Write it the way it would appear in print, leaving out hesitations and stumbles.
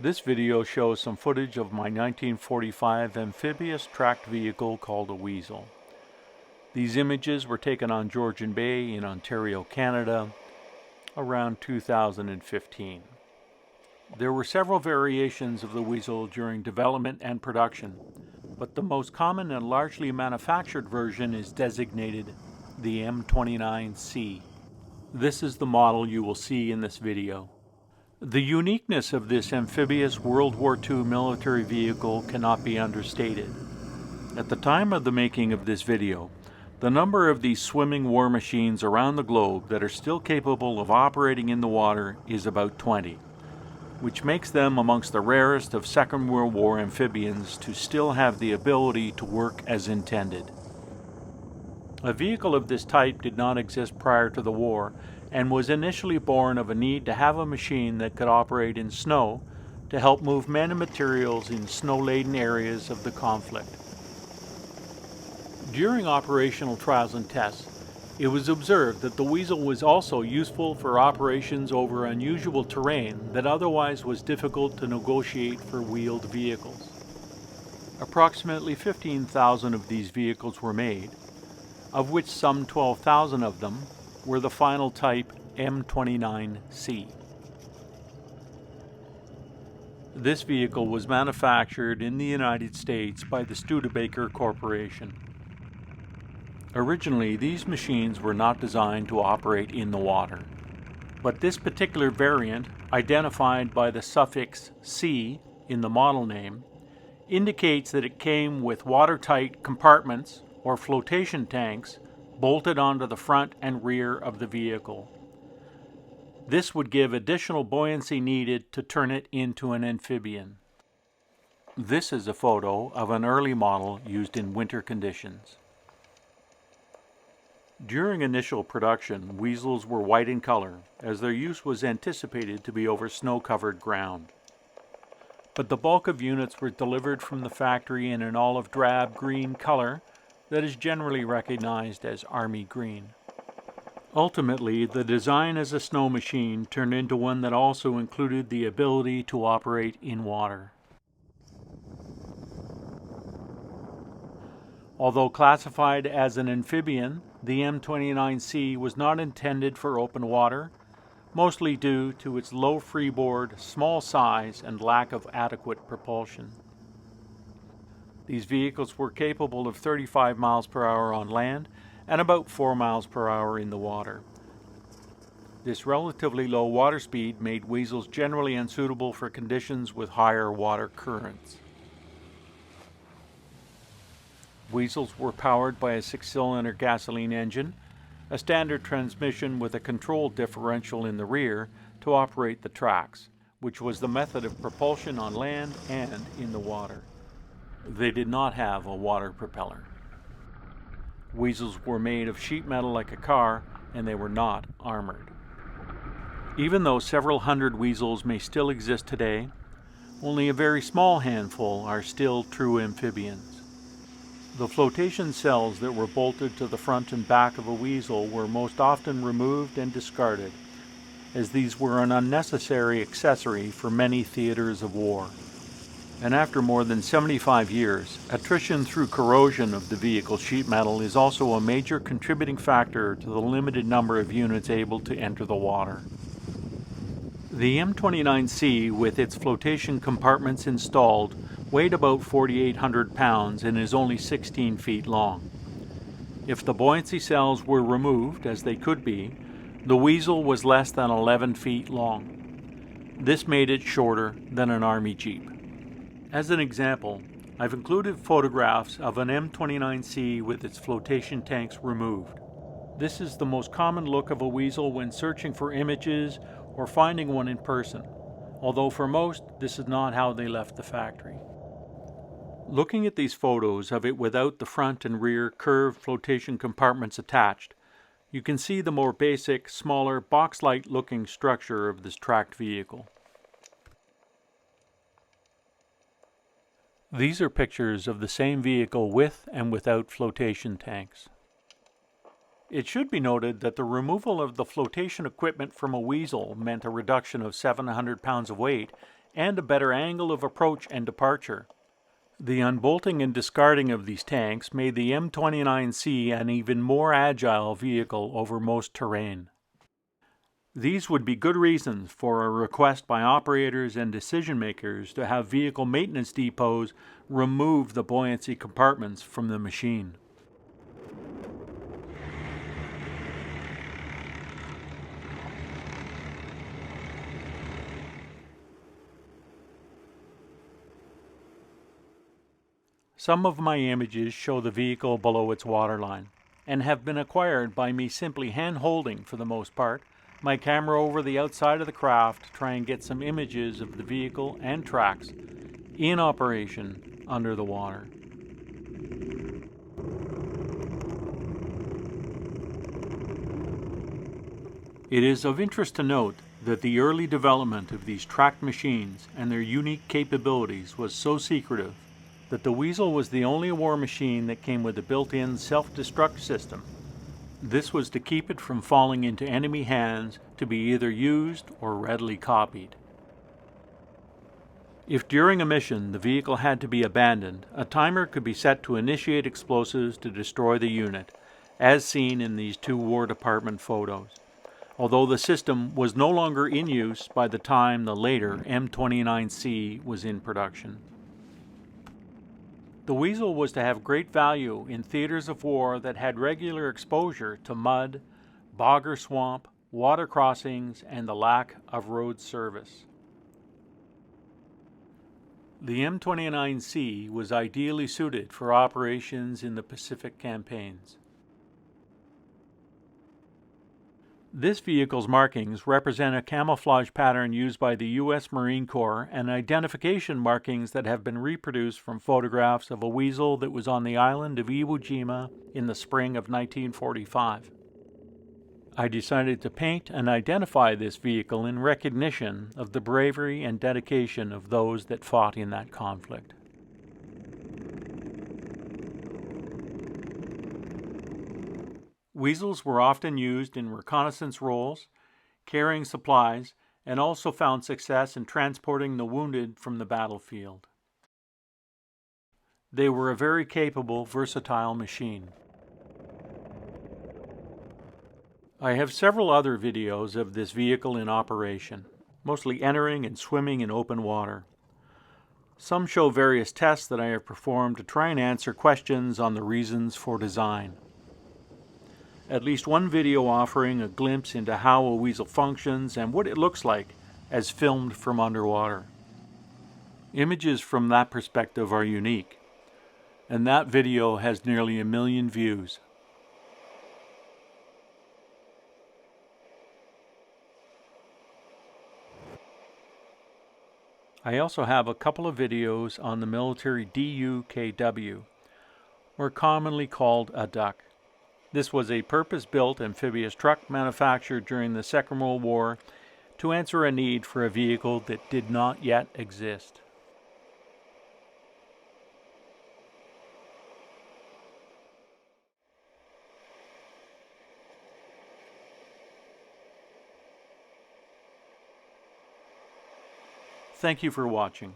This video shows some footage of my 1945 amphibious tracked vehicle called a Weasel. These images were taken on Georgian Bay in Ontario, Canada, around 2015. There were several variations of the Weasel during development and production, but the most common and largely manufactured version is designated the M29C. This is the model you will see in this video. The uniqueness of this amphibious World War II military vehicle cannot be understated. At the time of the making of this video, the number of these swimming war machines around the globe that are still capable of operating in the water is about 20, which makes them amongst the rarest of Second World War amphibians to still have the ability to work as intended. A vehicle of this type did not exist prior to the war and was initially born of a need to have a machine that could operate in snow to help move men and materials in snow-laden areas of the conflict. During operational trials and tests, it was observed that the Weasel was also useful for operations over unusual terrain that otherwise was difficult to negotiate for wheeled vehicles. Approximately 15,000 of these vehicles were made, of which some 12,000 of them were the final type M29C. This vehicle was manufactured in the United States by the Studebaker Corporation. Originally, these machines were not designed to operate in the water, but this particular variant, identified by the suffix C in the model name, indicates that it came with watertight compartments or flotation tanks bolted onto the front and rear of the vehicle. This would give additional buoyancy needed to turn it into an amphibian. This is a photo of an early model used in winter conditions. During initial production, Weasels were white in color, as their use was anticipated to be over snow-covered ground. But the bulk of units were delivered from the factory in an olive drab green color that is generally recognized as Army green. Ultimately, the design as a snow machine turned into one that also included the ability to operate in water. Although classified as an amphibian, the M29C was not intended for open water, mostly due to its low freeboard, small size, and lack of adequate propulsion. These vehicles were capable of 35 miles per hour on land and about 4 miles per hour in the water. This relatively low water speed made Weasels generally unsuitable for conditions with higher water currents. Weasels were powered by a 6-cylinder gasoline engine, a standard transmission with a control differential in the rear to operate the tracks, which was the method of propulsion on land and in the water. They did not have a water propeller. Weasels were made of sheet metal like a car, and they were not armored. Even though several hundred Weasels may still exist today, only a very small handful are still true amphibians. The flotation cells that were bolted to the front and back of a Weasel were most often removed and discarded, as these were an unnecessary accessory for many theaters of war. And after more than 75 years, attrition through corrosion of the vehicle sheet metal is also a major contributing factor to the limited number of units able to enter the water. The M29C, with its flotation compartments installed, weighed about 4,800 pounds and is only 16 feet long. If the buoyancy cells were removed, as they could be, the Weasel was less than 11 feet long. This made it shorter than an Army Jeep. As an example, I've included photographs of an M29C with its flotation tanks removed. This is the most common look of a Weasel when searching for images or finding one in person, although for most, this is not how they left the factory. Looking at these photos of it without the front and rear curved flotation compartments attached, you can see the more basic, smaller, box-like looking structure of this tracked vehicle. These are pictures of the same vehicle with and without flotation tanks. It should be noted that the removal of the flotation equipment from a Weasel meant a reduction of 700 pounds of weight and a better angle of approach and departure. The unbolting and discarding of these tanks made the M29C an even more agile vehicle over most terrain. These would be good reasons for a request by operators and decision makers to have vehicle maintenance depots remove the buoyancy compartments from the machine. Some of my images show the vehicle below its waterline, and have been acquired by me simply hand-holding, for the most part, my camera over the outside of the craft to try and get some images of the vehicle and tracks in operation under the water. It is of interest to note that the early development of these tracked machines and their unique capabilities was so secretive that the Weasel was the only war machine that came with a built-in self-destruct system. This was to keep it from falling into enemy hands to be either used or readily copied. If during a mission the vehicle had to be abandoned, a timer could be set to initiate explosives to destroy the unit, as seen in these two War Department photos, although the system was no longer in use by the time the later M29C was in production. The Weasel was to have great value in theaters of war that had regular exposure to mud, bog or swamp, water crossings, and the lack of road service. The M29C was ideally suited for operations in the Pacific campaigns. This vehicle's markings represent a camouflage pattern used by the U.S. Marine Corps and identification markings that have been reproduced from photographs of a Weasel that was on the island of Iwo Jima in the spring of 1945. I decided to paint and identify this vehicle in recognition of the bravery and dedication of those that fought in that conflict. Weasels were often used in reconnaissance roles, carrying supplies, and also found success in transporting the wounded from the battlefield. They were a very capable, versatile machine. I have several other videos of this vehicle in operation, mostly entering and swimming in open water. Some show various tests that I have performed to try and answer questions on the reasons for design. At least one video offering a glimpse into how a Weasel functions and what it looks like as filmed from underwater. Images from that perspective are unique, and that video has nearly 1 million views. I also have a couple of videos on the military DUKW, or commonly called a duck. This was a purpose-built amphibious truck manufactured during the Second World War to answer a need for a vehicle that did not yet exist. Thank you for watching.